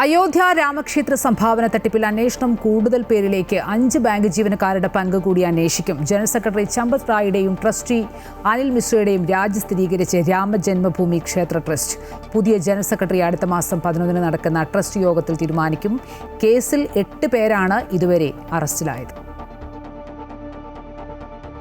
അയോധ്യ രാമക്ഷേത്ര സംഭാവന തട്ടിപ്പിൽ അന്വേഷണം കൂടുതൽ പേരിലേക്ക് 5 ബാങ്ക് ജീവനക്കാരുടെ പങ്ക് കൂടി അന്വേഷിക്കും. ജനറൽ സെക്രട്ടറി ചമ്പത് റായിയുടെയും ട്രസ്റ്റി അനിൽ മിശ്രയുടെയും രാജി സ്ഥിരീകരിച്ച് രാമജന്മഭൂമി ക്ഷേത്ര ട്രസ്റ്റ്. പുതിയ ജനറൽ സെക്രട്ടറി അടുത്ത മാസം 11 നടക്കുന്ന ട്രസ്റ്റ് യോഗത്തിൽ തീരുമാനിക്കും. കേസിൽ 8 പേരാണ് ഇതുവരെ അറസ്റ്റിലായത്.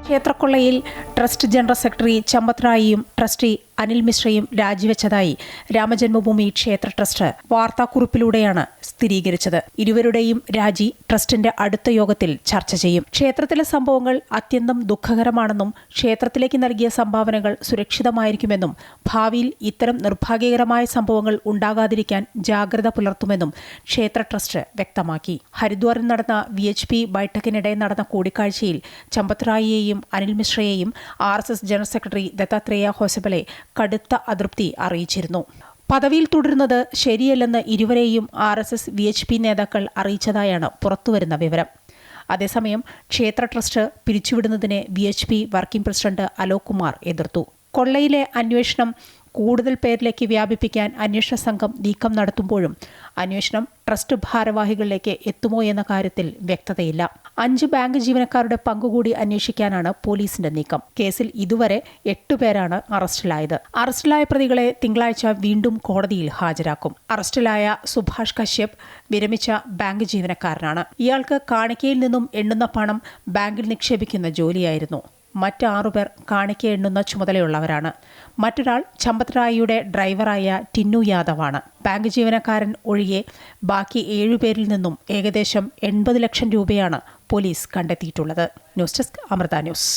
ക്ഷേത്രക്കൊള്ളയിൽ ട്രസ്റ്റ് ജനറൽ സെക്രട്ടറി ചമ്പത് റായിയും ട്രസ്റ്റി അനിൽ മിശ്രയും രാജിവെച്ചതായി രാമജന്മഭൂമി ക്ഷേത്ര ട്രസ്റ്റ് വാർത്താക്കുറിപ്പിലൂടെയാണ് സ്ഥിരീകരിച്ചത്. ഇരുവരുടെയും രാജി ട്രസ്റ്റിന്റെ അടുത്ത യോഗത്തിൽ ചർച്ച ചെയ്യും. ക്ഷേത്രത്തിലെ സംഭവങ്ങൾ അത്യന്തം ദുഃഖകരമാണെന്നും ക്ഷേത്രത്തിലേക്ക് നൽകിയ സംഭാവനകൾ സുരക്ഷിതമായിരിക്കുമെന്നും ഭാവിയിൽ ഇത്തരം നിർഭാഗ്യകരമായ സംഭവങ്ങൾ ഉണ്ടാകാതിരിക്കാൻ ജാഗ്രത പുലർത്തുമെന്നും ക്ഷേത്ര ട്രസ്റ്റ് വ്യക്തമാക്കി. ഹരിദ്വാറിൽ നടന്ന VHP ബൈഠക്കിനിടെ നടന്ന കൂടിക്കാഴ്ചയിൽ ചമ്പത് റായിയെയും അനിൽ മിശ്രയെയും RSS general secretary Dattatreya Hosabale കടുത്ത അതൃപ്തി അറിയിച്ചിരുന്നു. പദവിയിൽ തുടരുന്നത് ശരിയല്ലെന്ന് ഇരുവരെയും RSS VHP നേതാക്കൾ അറിയിച്ചതായാണ് പുറത്തുവരുന്ന വിവരം. അതേസമയം ക്ഷേത്ര ട്രസ്റ്റ് പിരിച്ചുവിടുന്നതിനെ VHP working president Alok Kumar എതിർത്തു. കൊള്ളയിലെ അന്വേഷണം കൂടുതൽ പേരിലേക്ക് വ്യാപിപ്പിക്കാൻ അന്വേഷണ സംഘം നീക്കം നടത്തുമ്പോഴും അന്വേഷണം ട്രസ്റ്റ് ഭാരവാഹികളിലേക്ക് എത്തുമോ എന്ന കാര്യത്തിൽ വ്യക്തതയില്ല. 5 ബാങ്ക് ജീവനക്കാരുടെ പങ്കുകൂടി അന്വേഷിക്കാനാണ് പോലീസിന്റെ നീക്കം. കേസിൽ ഇതുവരെ 8 പേരാണ് അറസ്റ്റിലായത്. അറസ്റ്റിലായ പ്രതികളെ തിങ്കളാഴ്ച വീണ്ടും കോടതിയിൽ ഹാജരാക്കും. അറസ്റ്റിലായ സുഭാഷ് കശ്യപ് വിരമിച്ച ബാങ്ക് ജീവനക്കാരനാണ്. ഇയാൾക്ക് കാണിക്കയിൽ നിന്നും എണ്ണുന്ന പണം ബാങ്കിൽ നിക്ഷേപിക്കുന്ന ജോലിയായിരുന്നു. മറ്റ് 6 പേർ കാണിക്ക എണ്ണുന്ന ചുമതലയുള്ളവരാണ്. മറ്റൊരാൾ ചമ്പത് റായിയുടെ ഡ്രൈവറായ ടിന്നു യാദവാണ്. ബാങ്ക് ജീവനക്കാരൻ ഒഴികെ ബാക്കി 7 പേരിൽ നിന്നും ഏകദേശം 80 ലക്ഷം രൂപയാണ് പോലീസ് കണ്ടെത്തിയിട്ടുള്ളത്. News desk Amrita news.